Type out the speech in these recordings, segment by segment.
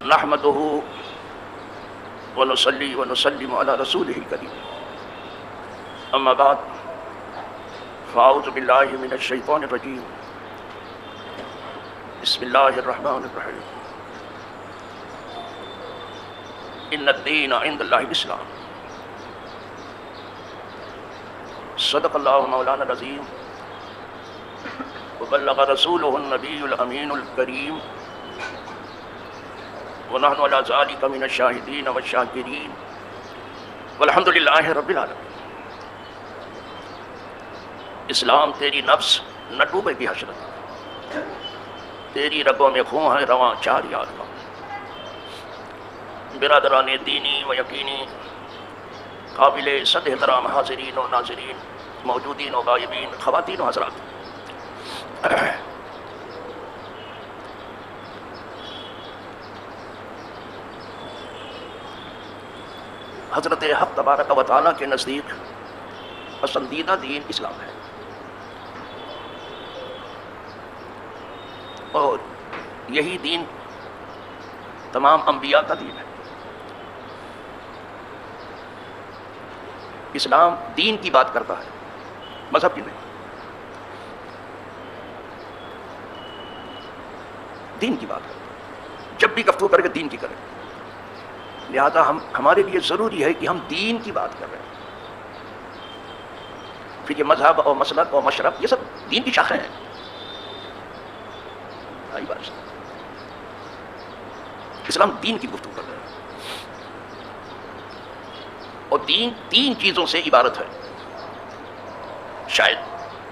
نحمده ونصلي ونسلم على رسوله الكريم اما بعد فاعوذ بالله من الشيطان الرجيم بسم الله الرحمن الرحيم ان الدين عند الله الاسلام صدق الله مولانا العظيم وبلغ رسوله النبي الامين الكريم ونحن على ذلك من الشاهدين والشاكرين والحمد لله رب العالمين. اسلام تیری نفس نہ ڈوبے گی حسرت، تیری رگوں میں خون ہے رواں چار یار کا. برادران دینی و یقینی، قابل صد احترام حاضرین و ناظرین، موجودین و غائبین، خواتین و حضرات، حضرت حق تبارک و تعالیٰ کے نزدیک پسندیدہ دین اسلام ہے، اور یہی دین تمام انبیاء کا دین ہے. اسلام دین کی بات کرتا ہے، مذہب کی نہیں. دین کی بات کرتا ہے، جب بھی گفتگو کرے گا دین کی کرے. لہذا ہمارے لیے ضروری ہے کہ ہم دین کی بات کر رہے ہیں. پھر یہ مذہب اور مسلک اور مشرب یہ سب دین کی شاخیں ہیں. اسلام دین کی گفتگو کر رہے ہیں، اور دین تین چیزوں سے عبارت ہے. شاید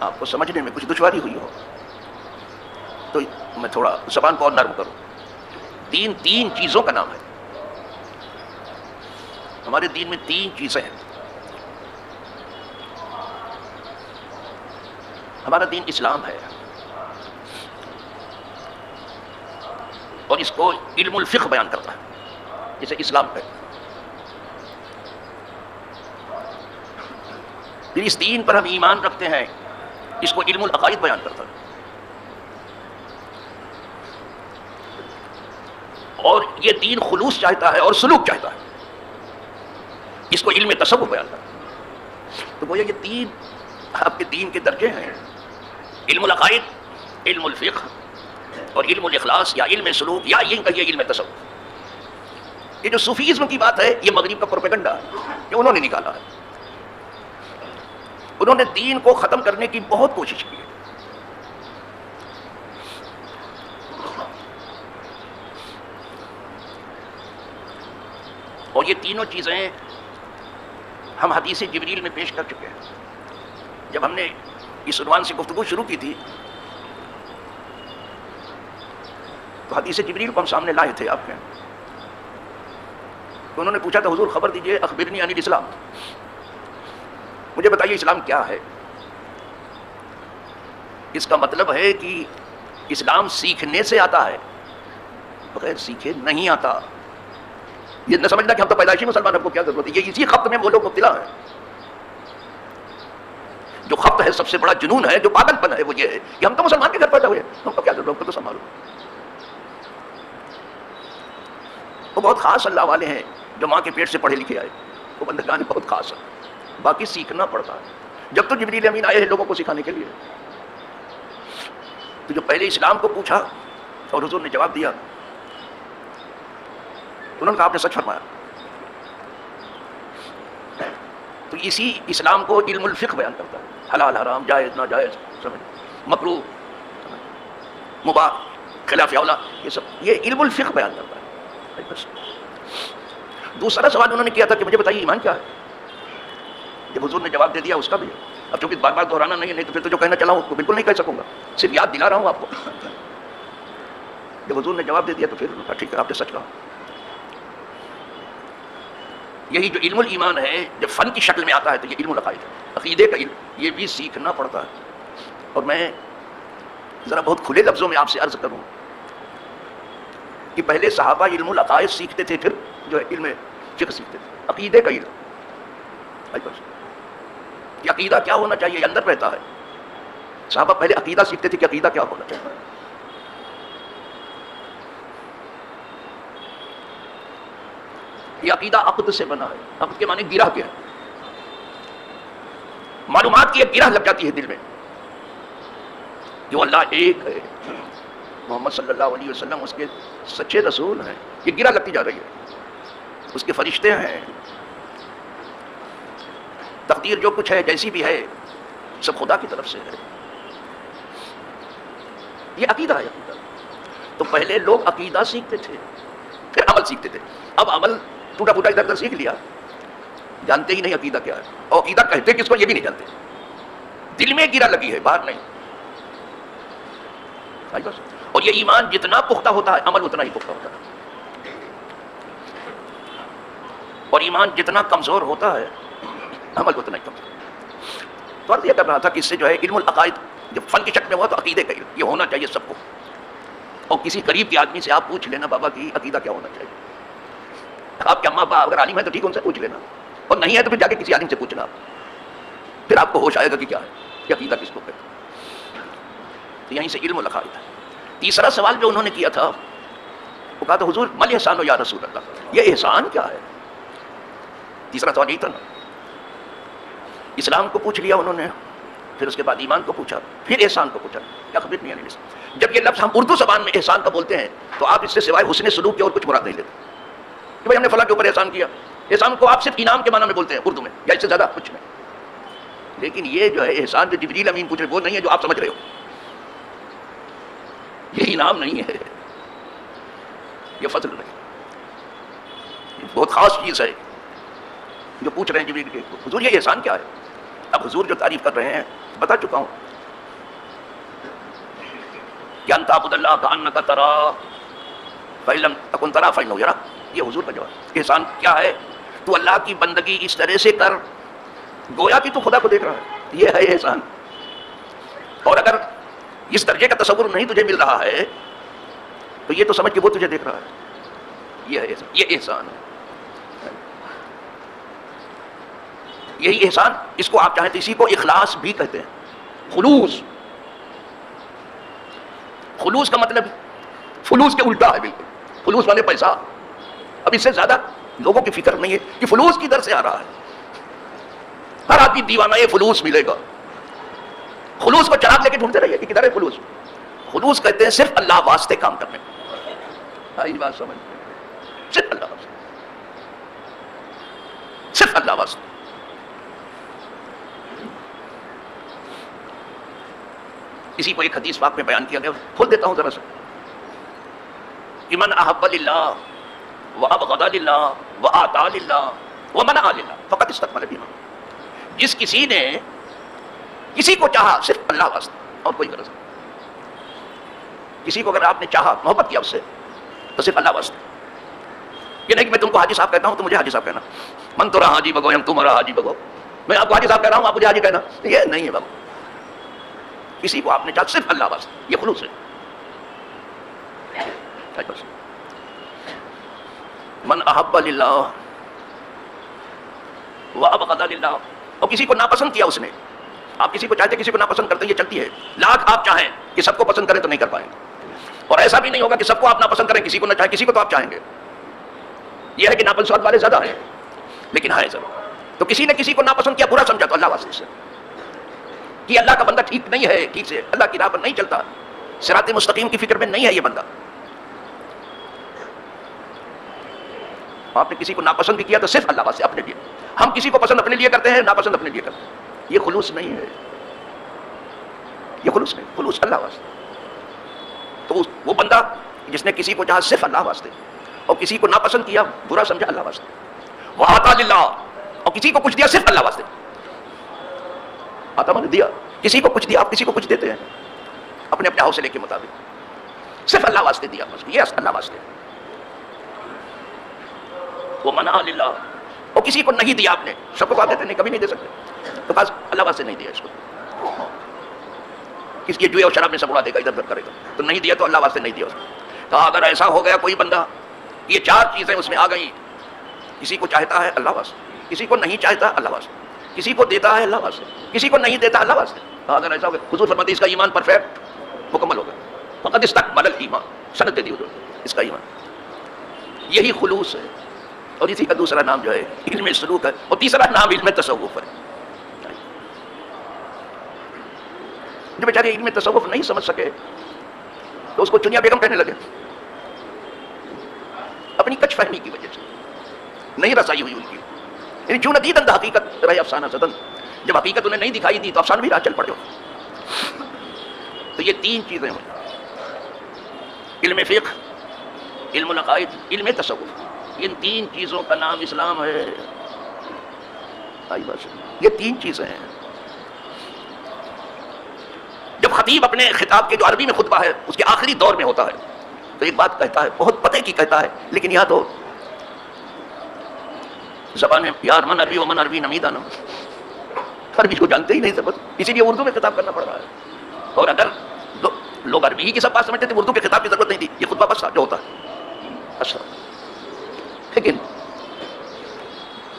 آپ کو سمجھنے میں کچھ دشواری ہوئی ہو تو میں تھوڑا زبان کو اور نرم کروں. دین تین چیزوں کا نام ہے. ہمارے دین میں تین چیزیں ہیں. ہمارا دین اسلام ہے، اور اس کو علم الفقہ بیان کرتا ہے، جسے اسلام ہے. پھر اس دین پر ہم ایمان رکھتے ہیں، اس کو علم العقائد بیان کرتا ہے. اور یہ دین خلوص چاہتا ہے اور سلوک چاہتا ہے، اس کو علم تصوف بیان کرتا ہے. تو گویا یہ تین آپ کے دین کے درجے ہیں: علم العقائد، علم الفقہ، اور علم الاخلاص یا علم سلوک، یا یہ کہیے علم تصوف. یہ جو صوفیزم کی بات ہے یہ مغرب کا پروپیگنڈا ہے کہ انہوں نے نکالا ہے. انہوں نے دین کو ختم کرنے کی بہت کوشش کی ہے. اور یہ تینوں چیزیں ہم حدیث جبریل میں پیش کر چکے ہیں. جب ہم نے اس عنوان سے گفتگو شروع کی تھی تو حدیث جبریل کو ہم سامنے لائے تھے آپ کے. تو انہوں نے پوچھا تھا حضور خبر دیجئے اخبرنی عن الاسلام، مجھے بتائیے اسلام کیا ہے. اس کا مطلب ہے کہ اسلام سیکھنے سے آتا ہے، بغیر سیکھے نہیں آتا. یہ نہ سمجھنا کہ ہم تو پیدائشی مسلمان، ہم کو کیا ضرورت ہے. یہ اسی خبط میں وہ لوگ مبتلا ہیں. جو خبط ہے، سب سے بڑا جنون ہے، جو پاگل پن ہے، وہ یہ ہے کہ ہم تو مسلمان کے گھر پیدا ہوئے، ہم کو کیا ضرورت، ہم کو تو سنبھالو. وہ بہت خاص اللہ والے ہیں جو ماں کے پیٹ سے پڑھے لکھے آئے، وہ بندگان بہت خاص ہے. باقی سیکھنا پڑتا ہے. جب تو جبریل امین آئے ہیں لوگوں کو سکھانے کے لیے، تو جو پہلے اسلام کو پوچھا اور حضور نے جواب دیا، انہوں نے کہا آپ نے سچ فرمایا. تو اسی اسلام کو علم الفقہ بیان کرتا ہے. حلال حرام، جائز ناجائز، مکروہ مباح، خلاف اولا، یہ سب یہ علم الفقہ بیان کرتا ہے. بس. دوسرا سوال انہوں نے کیا تھا کہ مجھے بتائیے ایمان کیا ہے. جب حضور نے جواب دے دیا اس کا بھی. اب چونکہ بار بار دہرانا نہیں ہے، نہیں تو پھر تو جو کہنا چلا ہوں اس کو بالکل نہیں کہہ سکوں گا، صرف یاد دلا رہا ہوں آپ کو. جب حضور نے جواب دے دیا تو پھر ٹھیک ہے آپ نے سچ کہا. یہی جو علم الایمان ہے جب فن کی شکل میں آتا ہے تو یہ علم العقائد ہے، عقیدے کا علم. یہ بھی سیکھنا پڑتا ہے. اور میں ذرا بہت کھلے لفظوں میں آپ سے عرض کروں کہ پہلے صحابہ علم العقائد سیکھتے تھے، پھر جو ہے علم فقہ سیکھتے تھے. عقیدے کا علم کہ عقیدہ کیا ہونا چاہیے، یہ اندر رہتا ہے. صحابہ پہلے عقیدہ سیکھتے تھے کہ عقیدہ کیا ہونا چاہیے. یہ عقیدہ عقد سے بنا ہے. عقد کے معنی گرہ کیا ہے؟ معلومات کی ایک گرہ لگ جاتی ہے دل میں جو اللہ ایک ہے، محمد صلی اللہ علیہ وسلم اس کے سچے رسول ہیں. یہ گرہ لگتی جا رہی ہے، اس کے فرشتے ہیں، تقدیر جو کچھ ہے جیسی بھی ہے سب خدا کی طرف سے ہے. یہ عقیدہ ہے. عقیدہ تو پہلے لوگ عقیدہ سیکھتے تھے پھر عمل سیکھتے تھے. اب عمل ٹوٹا پھوٹا ادھر ادھر سیکھ لیا، جانتے ہی نہیں عقیدہ کیا ہے، اور عقیدہ کہتے کس کو یہ بھی نہیں جانتے. دل میں گرہ لگی ہے، باہر نہیں. اور یہ ایمان جتنا پختہ ہوتا ہے عمل اتنا ہی پختہ ہوتا ہے، اور ایمان جتنا کمزور ہوتا ہے عمل اتنا ہی کمزور. تو عرض یہ کر رہا تھا کہ اس سے جو ہے علم العقائد جب فن کی شکل میں ہوا تو عقیدے کا علم یہ ہونا چاہیے سب کو. اور کسی قریب کے آدمی سے آپ پوچھ لینا بابا کی عقیدہ کیا ہونا چاہیے. آپ کے اماں ابا اگر عالم ہے تو ٹھیک ان سے پوچھ لینا، اور نہیں ہے تو پھر جا کے کسی عالم سے پوچھنا، پھر آپ کو ہوش آئے گا کہ کیا ہے کہ عقیدہ کس کو کہتے ہیں. تو یہیں سے علم العقائد ہے. تیسرا سوال جو انہوں نے کیا تھا وہ کہا تھا حضور مل احسان یا رسول اللہ، یہ احسان کیا ہے. تیسرا سوال یہی تھا نا. اسلام کو پوچھ لیا انہوں نے، پھر اس کے بعد ایمان کو پوچھا، پھر احسان کو پوچھا. کیا خبر نہیں ہے. جب یہ لفظ ہم اردو زبان میں احسان کا بولتے ہیں تو آپ اس سے سوائے حسن سلوک کے اور کچھ مراد نہیں لیتے کہ بھائی ہم نے فلاں کے اوپر احسان کیا. احسان کو آپ صرف انعام کے معنی میں بولتے ہیں اردو میں، یا اس سے زیادہ کچھ نہیں. لیکن یہ جو ہے احسان جو جبریل امین پوچھ رہے وہ نہیں ہے جو آپ سمجھ رہے ہو. یہ انعام نہیں ہے، یہ فضل نہیں، یہ بہت خاص چیز ہے جو پوچھ رہے ہیں جبریل کے حضور یہ احسان کیا ہے. اب حضور جو تعریف کر رہے ہیں بتا چکا ہوں کہ ان تعبد اللہ کأنک تراہ فإن لم تکن تراہ فإنہ یراک. یہ حضور کا جواب. احسان کیا ہے؟ تو اللہ کی بندگی اس طرح سے کر گویا کہ تو خدا کو دیکھ رہا ہے. یہ ہے احسان. اور اگر اس درجے کا تصور نہیں تجھے مل رہا ہے تو یہ تو سمجھ کہ وہ تجھے دیکھ رہا ہے. یہ ہے احسان. یہ احسان ہے. یہی احسان، اس کو آپ چاہیں تو اسی کو اخلاص بھی کہتے ہیں. خلوص. خلوص کا مطلب فلوس کے الٹا ہے بالکل. فلوس والے پیسہ. اب اس سے زیادہ لوگوں کی فکر نہیں ہے کہ فلوس کدھر سے آ رہا ہے. ہر آدمی دیوانہ یہ فلوس ملے گا. خلوص کو چراغ لے کے ڈھونڈتے رہیے کہ کدھر ہے فلوس. خلوص کہتے ہیں صرف اللہ واسطے کام کرنے. آئی بات سمجھ؟ صرف اللہ واسطے، صرف اللہ واسطے. اسی کو ایک حدیث پاک میں بیان کیا گیا، کھول دیتا ہوں ذرا سا. من احب للہ وابغض للہ واعطى للہ ومنع للہ فقد استكمل الایمان. جس کسی نے کسی کو چاہا صرف اللہ واسطے اور کوئی غرض نہیں. کسی کو اگر آپ نے چاہا محبت کیا اس سے تو صرف اللہ واسطے. یہ نہیں کہ میں تم کو حاجی صاحب کہتا ہوں تو مجھے حاجی صاحب کہنا، من تو رہا حاجی بگو ہم تمہارا حاجی بگو، میں آپ کو حاجی صاحب کہہ رہا ہوں آپ مجھے حاجی کہنا. یہ نہیں ہے بابا. کسی کو آپ نے چاہا صرف اللہ واسطے، یہ خلوص ہے. من احب للہ وابغض للہ. اور کسی کو ناپسند کیا اس نے. آپ کسی کو چاہتے کسی کو ناپسند کرتے ہیں، یہ چلتی ہے. لاکھ آپ چاہیں کہ سب کو پسند کریں تو نہیں کر پائیں گے. اور ایسا بھی نہیں ہوگا کہ سب کو آپ ناپسند کریں کسی کو نہ چاہیں، کسی کو تو آپ چاہیں گے. یہ ہے کہ ناپسند والے زیادہ ہیں لیکن ہے ضرور. تو کسی نے کسی کو ناپسند کیا، برا سمجھا تو اللہ واسطے سے کہ اللہ کا بندہ ٹھیک نہیں ہے، ٹھیک سے اللہ کی راہ پر نہیں چلتا، صراط مستقیم کی فکر میں نہیں ہے یہ بندہ. آپ نے کسی کو ناپسند بھی کیا تو صرف اللہ واسطے اپنے لیے. ہم کسی کو پسند اپنے لیے کرتے ہیں، ناپسند اپنے لیے کرتے ہیں. یہ خلوص نہیں ہے. یہ خلوص نہیں. خلوص اللہ واسطے. تو وہ بندہ جس نے کسی کو چاہا صرف اللہ واسطے اور کسی کو ناپسند کیا برا سمجھا اللہ واسطے. وَأَعْطَىٰ لِلَّهِ. اور کسی کو کچھ دیا صرف اللہ واسطے. آتا نے دیا کسی کو کچھ دیا. آپ کسی کو کچھ دیتے ہیں اپنے اپنے حوصلے کے مطابق، صرف اللہ واسطے دیا. بس یہ اللہ واسطے. وہ منع للہ. اور کسی کو نہیں دیا آپ نے، سب کو آپ دیتے نہیں، کبھی نہیں دے سکتے، تو بس اللہ واسطے نہیں دیا اس کو. کس کی جوئے اور شراب میں سب اڑا دے گا، ادھر ادھر کرے گا. تو نہیں دیا تو اللہ واسطے نہیں دیا اس کو. تو اگر ایسا ہو گیا کوئی بندہ یہ چار چیزیں اس میں آ گئی، کسی کو چاہتا ہے اللہ واسطے، کسی کو نہیں چاہتا اللہ واسطے، کسی کو دیتا ہے اللہ واسطے، کسی کو نہیں دیتا اللہ واسطے. اگر ایسا ہو گیا حضور فرماتے اس کا ایمان پرفیکٹ مکمل ہوگا. فقد استکمل الایمان. سند دے دی حضور اس کا ایمان. یہی خلوص ہے. اور اسی کا دوسرا نام جو ہے علم سلوک ہے، اور تیسرا نام علم تصوف ہے. جو بیچارے علم تصوف نہیں سمجھ سکے تو اس کو چنیا بیگم کہنے لگے، اپنی کچھ فہمی کی وجہ سے نہیں رسائی ہوئی ان کی. یعنی چون دیدن حقیقت رہے افسانہ زدن، جب حقیقت انہیں نہیں دکھائی دی تو افسانہ بھی راہ چل پڑے. تو یہ تین چیزیں ہوئی، علم فقہ، علم العقائد، علم تصوف. ان تین چیزوں کا نام اسلام ہے. یہ تین چیزیں ہیں. جب خطیب اپنے خطاب کے جو عربی میں خطبہ ہے اس کے آخری دور میں ہوتا ہے تو ایک بات کہتا ہے، بہت پتے کی کہتا ہے، لیکن یہاں تو زبان میں یار من عربی و من عربی نمیدہ نا، عربی کو جانتے ہی نہیں سب، اسی لیے اردو میں خطاب کرنا پڑ رہا ہے. اور اگر لوگ عربی ہی کی سب بات سمجھتے تھے، اردو کے خطاب کی ضرورت نہیں تھی. یہ خطبہ بس جو ہوتا ہے اچھا، لیکن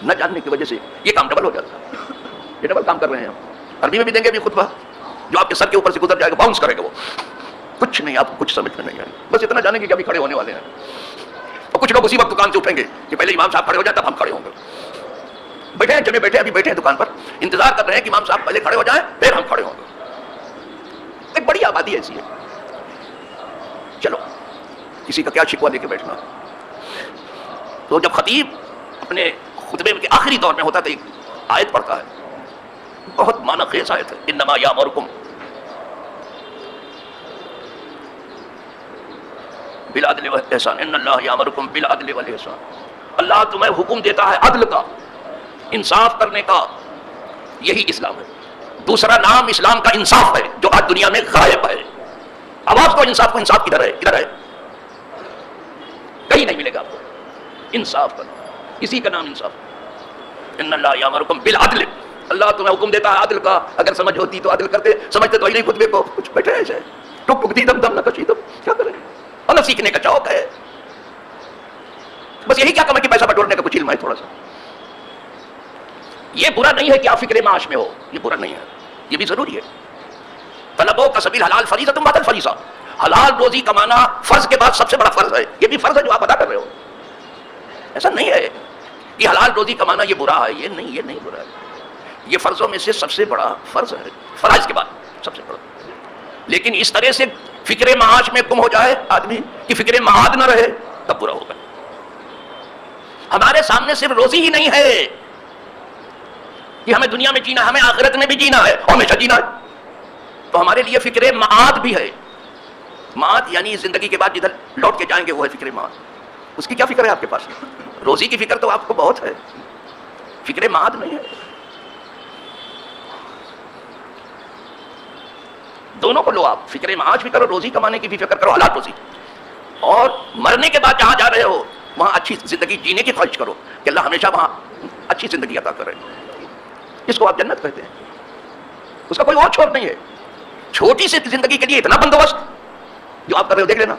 نہ جاننے کی وجہ سے یہ کام ڈبل ہو جاتا ہے. یہ ڈبل کام کر رہے ہیں ہم. عربی میں بھی دیں گے بھی خطبہ جو آپ کے سر کے اوپر سے گزر جائے گا، باؤنس کرے گا، وہ کچھ نہیں، آپ کو کچھ سمجھ میں نہیں آئے. بس اتنا جانیں گے کہ ابھی کھڑے ہونے والے ہیں. اور کچھ لوگ اسی وقت دکان سے اٹھیں گے کہ پہلے امام صاحب کھڑے ہو جائے تب ہم کھڑے ہوں گے. بیٹھے ہیں جمع، بیٹھے ابھی بیٹھے ہیں دکان پر، انتظار کر رہے ہیں کہ امام صاحب پہلے کھڑے ہو جائیں پھر ہم کھڑے ہوں گے. ایک بڑی آبادی ایسی ہے. چلو کسی کا کیا شکوہ لے کے بیٹھنا. تو جب خطیب اپنے خطبے کے آخری دور میں ہوتا تو ایک آیت پڑھتا ہے، بہت معنی خیز آیت ہے، انما یامرکم بالعدل والاحسان، ان اللہ یامرکم بالعدل والاحسان. اللہ تمہیں حکم دیتا ہے عدل کا، انصاف کرنے کا. یہی اسلام ہے. دوسرا نام اسلام کا انصاف ہے جو آج دنیا میں غائب ہے. آواز کو انصاف کو، انصاف کدھر ہے؟ کدھر ہے؟ کہیں نہیں ملے گا آپ کو. انصاف کا نام، اسی کا نام انصاف. ان اللہ یامرکم بالعدل، اللہ تمہیں حکم دیتا ہے عدل کا. اگر سمجھ ہوتی تو عدل کرتے، سمجھتے تو ہی نہیں خطبے کو. کچھ بیٹھے ایسے ٹک ٹک دی دم دم نہ کشی دم، کیا کریں؟ اور نہ سیکھنے کا شوق ہے. بس یہی کیا کم ہے کہ پیسہ بٹورنے کا کچھ علم ہے تھوڑا سا. یہ برا نہیں ہے کہ آپ فکر معاش میں ہو، یہ برا نہیں ہے، یہ بھی ضروری ہے. طلبو کا سبیل حلال فریضۃ بعد الفریضہ، حلال روزی کمانا فرض کے بعد سب سے بڑا فرض ہے. یہ بھی فرض ہے جو آپ ادا کر رہے ہو. ایسا نہیں ہے کہ حلال روزی کمانا یہ برا ہے، یہ نہیں برا ہے. یہ فرضوں میں سے سب سے بڑا فرض ہے، فرائض کے بعد سب سے بڑا. لیکن اس طرح سے فکر معاش میں گم ہو جائے آدمی کہ فکر معاد نہ رہے تب برا ہوگا. ہمارے سامنے صرف روزی ہی نہیں ہے کہ ہمیں دنیا میں جینا ہے، ہمیں آخرت میں بھی جینا ہے اور ہمیشہ جینا ہے. تو ہمارے لیے فکر معاد بھی ہے. معاد یعنی زندگی کے بعد جدھر لوٹ کے جائیں گے وہ ہے فکر معاد. اس کی کیا فکر ہے آپ کے پاس؟ روزی کی فکر تو آپ کو بہت ہے، فکر معاد نہیں ہے. دونوں کو لو آپ، فکر معاش بھی کرو، روزی کمانے کی بھی فکر کرو، حلال روزی. اور مرنے کے بعد جہاں جا رہے ہو وہاں اچھی زندگی جینے کی خواہش کرو کہ اللہ ہمیشہ وہاں اچھی زندگی عطا کرے. اس کو آپ جنت کہتے ہیں. اس کا کوئی اور چھوٹ نہیں ہے. چھوٹی سی زندگی کے لیے اتنا بندوبست جو آپ کر رہے ہو، دیکھ لینا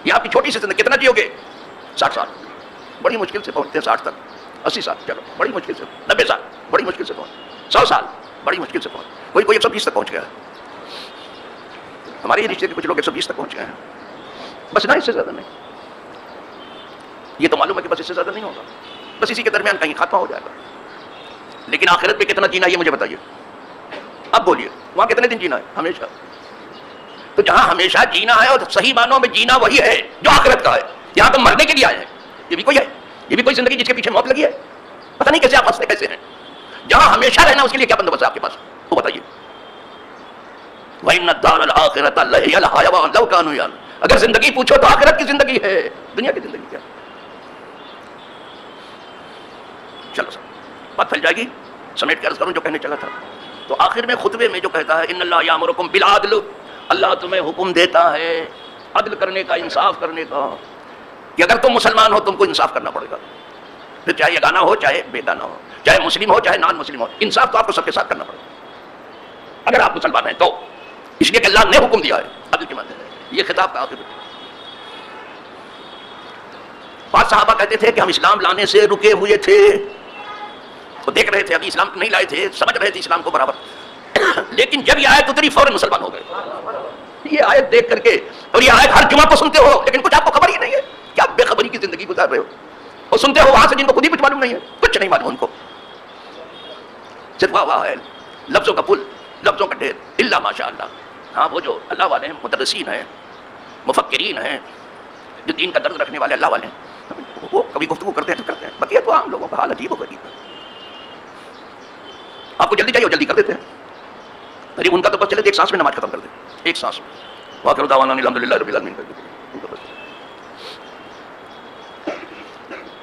یہ آپ کی چھوٹی سی زندگی کتنا جیو گے؟ 60 سال بڑی مشکل سے پہنچتے ہیں، 60 تک 80 سال چلو بڑی مشکل سے، 90 سال بڑی مشکل سے پہنچ، 100 سال بڑی مشکل سے پہنچ، کوئی 120 تک پہنچ گیا ہے. ہمارے رشتے کے کچھ لوگ 120 تک پہنچ گئے ہیں. بس نہ اس سے زیادہ نہیں. یہ تو معلوم ہے کہ بس اس سے زیادہ نہیں ہوگا، بس اسی کے درمیان کہیں خاتمہ ہو جائے گا. لیکن آخرت میں کتنا جینا یہ مجھے بتائیے. اب بولیے وہاں کتنے دن جینا ہے؟ ہمیشہ. تو جہاں ہمیشہ جینا ہے اور صحیح معنوں میں جینا وہی ہے جو آخرت کا ہے. یہاں تو مرنے کے لیے آئے ہیں. یہ بھی کوئی ہے، یہ بھی کوئی زندگی جس کے پیچھے موت لگی ہے. پتہ نہیں کیسے آپ پھنستے کیسے ہیں. جہاں ہمیشہ رہنا اس کے لیے کیا بندوبست ہے آپ کے پاس وہ بتائیے. وَإِنَّ الدَّارَ الْآخِرَةَ لَهِيَ الْحَيَوَانُ لَوْ كَانُوا يَعْلَمُونَ. اگر زندگی پوچھو تو آخرت کی زندگی ہے، دنیا کی زندگی کیا. چلو سر بات پھیل جائے گی، سمیٹ کے عرض کروں جو کہنے چلا تھا. تو آخر میں خطبے میں جو کہتا ہے ان اللہ یامرکم بالعدل، اللہ تمہیں حکم دیتا ہے عدل کرنے کا، انصاف کرنے کا. کہ اگر تم مسلمان ہو تم کو انصاف کرنا پڑے گا، پھر چاہے یہ گانا ہو چاہے بے گانا ہو، چاہے مسلم ہو چاہے نان مسلم ہو، انصاف تو آپ کو سب کے ساتھ کرنا پڑے گا اگر آپ مسلمان ہیں تو. اس لیے کہ اللہ نے حکم دیا ہے عدل کے معنی. یہ خطاب کا آخر. بعض صحابہ کہتے تھے کہ ہم اسلام لانے سے رکے ہوئے تھے، وہ دیکھ رہے تھے ابھی اسلام نہیں لائے تھے، سمجھ رہے تھے اسلام کو برابر، لیکن جب یہ آیت اتری فوراً مسلمان ہو گئے. یہ آیت دیکھ کر کے، اور یہ آیت ہر جمعہ کو سنتے ہو لیکن کچھ آپ کو خبر ہی نہیں ہے کہ آپ بے خبری کی زندگی گزار رہے ہو. اور سنتے ہو وہاں سے جن کو خود ہی کچھ معلوم نہیں ہے، کچھ نہیں معلوم ان کو، صرف واہ واہ ہے، لفظوں کا پل، لفظوں کا ڈھیر، الا ماشاء اللہ. ہاں وہ جو اللہ والے ہیں، مدرسین ہیں، مفکرین ہیں، جو دین کا درد رکھنے والے اللہ والے ہیں، وہ کبھی گفتگو کرتے ہیں تو کرتے ہیں. بقیہ تو عام لوگوں کا حال عجیب و غریب ہے. آپ کو جلدی چاہیے وہ جلدی کر دیتے ہیں. ارے ان کا تو بس چلے ایک سانس میں نماز ختم کر دیں، ایک سانس میں. وآخر دعوانا الحمدللہ رب العالمین کر دیتے ہیں.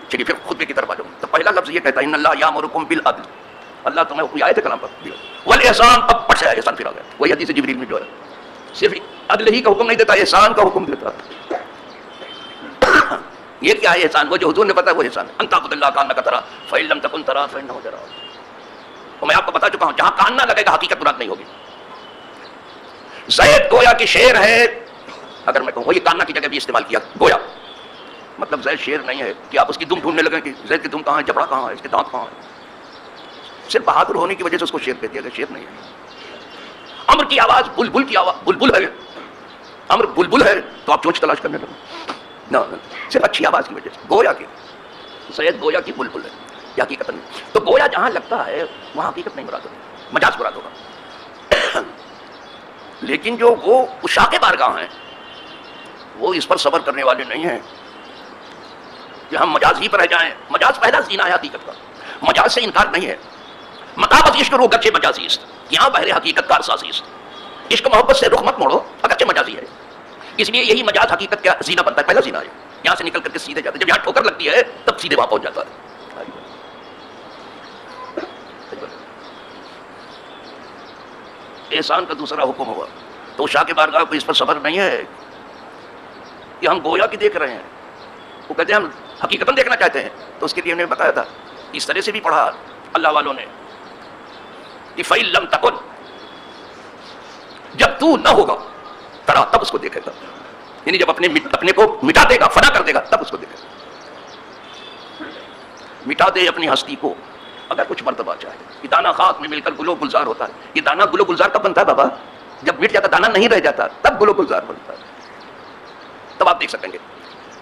چلیے پھر خطبے کی طرف آ جاؤں. تو پہلا لفظ یہ کہتا ہے ان اللہ یامرکم بالعدل، اللہ تمہیں حکم آئے تھے کلام پر، والاحسان. اب پڑھ سے احسان پھر آ گیا، وہی حدیث جبریل میں جو ہے صرف عدل ہی کا حکم نہیں دیتا، احسان کا حکم دیتا. یہ کیا ہے احسان؟ وہ جو حضور نے بتایا وہ احسان ہے. ان تعبد اللہ کانک ترا فإن لم تکن ترا فإنہ یراک. تو میں آپ کو بتا چکا ہوں جہاں کان نہ لگے گا حقیقت مراد نہیں ہوگی. زید گویا کہ شیر ہے، اگر میں کہوں وہی کاننا کی جگہ بھی استعمال کیا گویا، مطلب زید شیر نہیں ہے کہ آپ اس کی دم ڈھونڈنے لگیں کہ زید کی دم کہاں ہے، جبڑا کہاں ہے، اس کے دانت کہاں ہے. صرف بہادر ہونے کی وجہ سے اس کو شیر کہہ دیا گیا، شیر نہیں ہے. امر کی آواز بلبل کی آواز، بلبل ہے، امر بلبل ہے تو آپ چونچ تلاش کرنے لگے. نہ صرف اچھی آواز کی وجہ سے گویا کہ سید گویا کی بلبل ہے، یہ حقیقت نہیں. تو گویا جہاں لگتا ہے وہاں حقیقت نہیں مراد ہوگی، مجاز مراد ہوگا. لیکن جو وہ عشاق بارگاہ ہیں وہ اس پر صبر کرنے والے نہیں ہیں کہ ہم مجاز ہی پر رہ جائیں. مجاز پہلا زینہ ہے حقیقت کا، مجاز سے انکار نہیں ہے. مطابق عشق رو گرچہ مجازی است، یہاں بہر حقیقت کار سازی است. عشق محبت سے رخ مت موڑو اگرچہ مجازی ہے. اس لیے یہی مجاز حقیقت کا زینہ بنتا ہے، پہلا زینہ ہے. یہاں سے نکل کر کے سیدھے جاتے ہیں، جب یہاں ٹھوکر لگتی ہے تب سیدھے وہاں پہنچ جاتا ہے. احسان کا دوسرا حکم ہوا تو شاہ کے بارگاہ کو اس پر صبر نہیں ہے کہ ہم گویا کی دیکھ رہے ہیں. وہ کہتے ہیں ہم حقیقتاً دیکھنا چاہتے ہیں. تو اس کے لیے انہوں نے بتایا تھا اس طرح سے بھی پڑھا اللہ والوں نے کہ فَإِن لَمْ تَكُنْ، جب تو نہ ہوگا ترا تب اس کو دیکھے گا. یعنی جب اپنے کو مٹا دے گا، فنا کر دے گا تب اس کو دیکھے گا. مٹا دے اپنی ہستی کو اگر کچھ مرتبہ چاہے. یہ دانہ خاک میں مل کر گل و گلزار ہوتا ہے. یہ دانہ گل و گلزار کب بنتا ہے بابا؟ جب مٹ جاتا دانہ نہیں رہ جاتا تب گل و گلزار بنتا ہے، تب آپ دیکھ سکیں گے.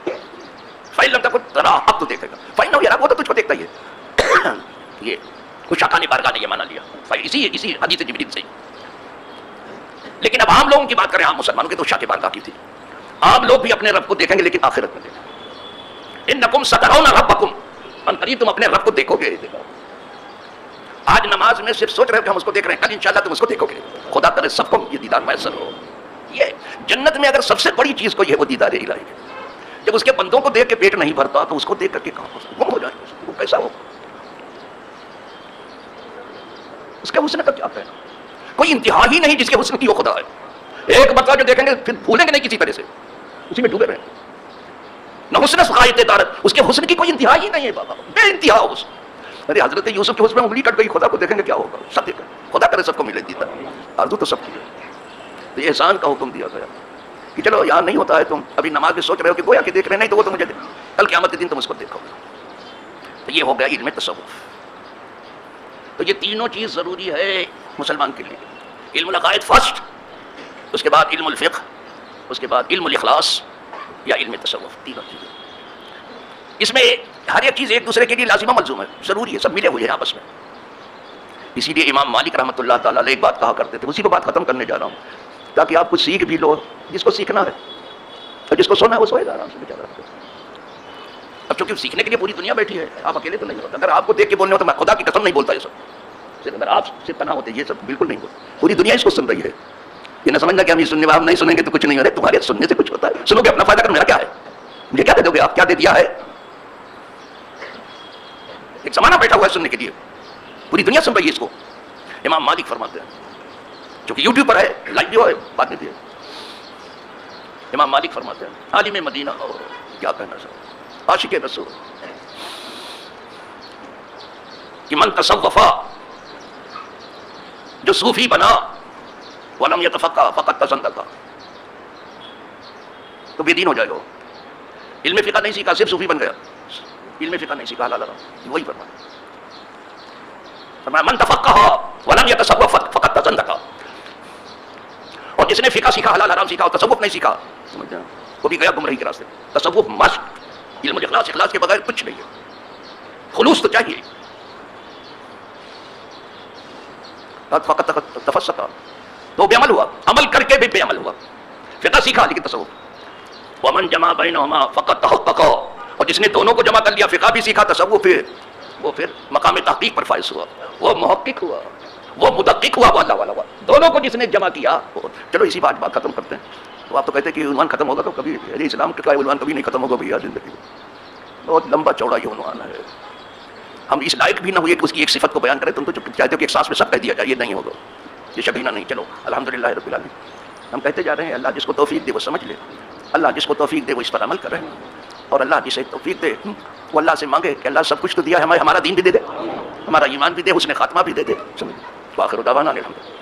فَإِن لَمْ تَكُنْ تَرَاهُ، اب تو دیکھے گا. فَإِنَّهُ يَرَاكَ، وہ تو تجھ کو دیکھتا ہی ہے. یہ کچھ شاکانی بارگاہ نے یہ مانا لیا اسی حدیث جبریل سے. لیکن اب عام لوگوں کی بات کریں، عام مسلمانوں کی تو شاہ کی بارگاہ کی تھی. عام لوگ بھی اپنے رب کو دیکھیں گے لیکن آخرت میں دیکھیں گے. انکم سترون ربکم، ان قریب تم اپنے رب کو دیکھو گے. آج نماز میں صرف سوچ رہے ہو کہ ہم اس کو دیکھ رہے ہیں، کل انشاءاللہ تم اس کو دیکھو گے. خدا کرے سب کو یہ دیدار میسر ہو. یہ جنت میں اگر سب سے بڑی چیز کو یہ وہ دیدار الہی ہے. جب اس کے بندوں کو دیکھ کے پیٹ نہیں بھرتا تو اس کو دیکھ کر کے کہاں گم ہو جائیں گے. وہ کیسا ہو، اس کے حسن کا کیا کہنا. کوئی انتہا ہی نہیں جس کے حسن کی وہ خدا ہے. ایک مرتبہ جو دیکھیں گے پھر بھولیں گے نہیں کسی طرح سے، اسی میں ڈوبے رہیں. نہ حسن سقائط دارت، اس کے حسن کی کوئی انتہا ہی نہیں ہے بابا، بے انتہا حسن. ارے حضرت یوسف کے حسن میں انگلی کٹ گئی، خدا کو دیکھیں گے کیا ہوگا. سب دیکھیں، خدا کرے سب کو ملے دیتا، آرزو تو سب کی ہے. تو یہ احسان کا حکم دیا گیا کہ چلو یہاں نہیں ہوتا ہے، تم ابھی نماز میں سوچ رہے ہو کہ گویا کہ دیکھ رہے نہیں تو وہ تو مجھے کل قیامت کے دن تم اس کو دیکھو گے. تو یہ ہو گیا علم تصوف. تو یہ تینوں چیز ضروری ہے مسلمان کے لیے. علم العقائد فرسٹ، اس کے بعد علم الفقہ، اس کے بعد علم الاخلاص یا علم تصوف. تینوں چیزیں اس میں ہر ایک چیز ایک دوسرے کے لیے لازمہ ملزوم ہے، ضروری ہے، سب ملے ہوئے ہیں آپس میں. اسی لیے امام مالک رحمۃ اللہ تعالیٰ علیہ ایک بات کہا کرتے تھے، اسی کو بات ختم کرنے جا رہا ہوں تاکہ آپ کچھ سیکھ بھی لو. جس کو سیکھنا ہے اور جس کو سونا ہے وہ سوئے گا آرام سے بیچارہ. اب چونکہ سیکھنے کے لیے پوری دنیا بیٹھی ہے، آپ اکیلے تو نہیں ہوتے. اگر آپ کو دیکھ کے بولنے ہو تو میں خدا کی قسم نہیں بولتا یہ سب. صرف اگر آپ سے پناہ ہوتے یہ سب بالکل نہیں بولتے. پوری دنیا اس کو سن رہی ہے. یہ نہ سمجھنا کہ ہم یہ سننے والے نہیں سنیں گے تو کچھ نہیں ہو رہا. تمہارے سننے سے کچھ ہوتا ہے. سنو گے اپنا فائدہ کر، میرا کیا ہے، مجھے کیا دے دو گے آپ، کیا دے دیا ہے. ایک زمانہ بیٹھا ہوا ہے سننے کے لیے، پوری دنیا سن رہی ہے اس کو. امام مالک فرماتے ہیں، جو کہ یوٹیوب پر ہے، لائیو بھی ہے، بات نہیں بھی ہے. امام مالک فرماتے ہیں عالم مدینہ اور کیا کہنا سر، عاشق رسول، کہ من تصوفا، جو صوفی بنا، ولم یتفقہ فقط تزندقہ، تو بے دین ہو جائے گا. علم فقہ نہیں سیکھا، صرف صوفی بن گیا. علم فقہ نہیں سیکھا، لا وہی فرمایا من تفقہ ولم یتصوف فقط تزندقہ. اور جس نے فقہ سیکھا، حلال حرام سیکھا اور تصوف نہیں سیکھا، وہ بھی گیا گمراہی کے راستے. تصوف مشق علم الاخلاص، اخلاص کے بغیر کچھ نہیں ہے، خلوص تو چاہیے. فقط تفسقا تو بے عمل ہوا، عمل کر کے بھی بے عمل ہوا. فقہ سیکھا لیکن تصوف. ومن جمع بینہما فقط تحققا، اور جس نے دونوں کو جمع کر لیا، فقہ بھی سیکھا تصوف بھی، وہ پھر مقام تحقیق پر فائز ہوا، وہ محقق ہوا، وہ مدقق ہوا، وہ اللہ والا ہوا. دونوں کو جس نے جمع کیا. چلو اسی بات ختم کرتے ہیں. تو آپ تو کہتے ہیں کہ عنوان ختم ہوگا تو کبھی اسلام کا عنوان کبھی نہیں ختم ہوگا بھیا زندگی میں. بہت لمبا چوڑا یہ عنوان ہے. ہم اس لائق بھی نہ ہوئے کہ اس کی ایک صفت کو بیان کریں. تم تو چاہتے ہو کہ ایک سانس میں سب کہہ دیا جائے، یہ نہیں ہوگا، یہ شبینہ نہیں. چلو الحمدللہ رب العالمین. ہم کہتے جا رہے ہیں اللہ جس کو توفیق دے وہ سمجھ لے، اللہ جس کو توفیق دے وہ اس پر عمل کرے، اور اللہ جسے توفیق دے وہ اللہ سے مانگے کہ اللہ سب کچھ تو دیا ہے، ہمارا دین بھی دے دے، ہمارا ایمان بھی دے، حسن خاتمہ بھی دے دے. سمجھ. وآخر دعوانا الحمدللہ.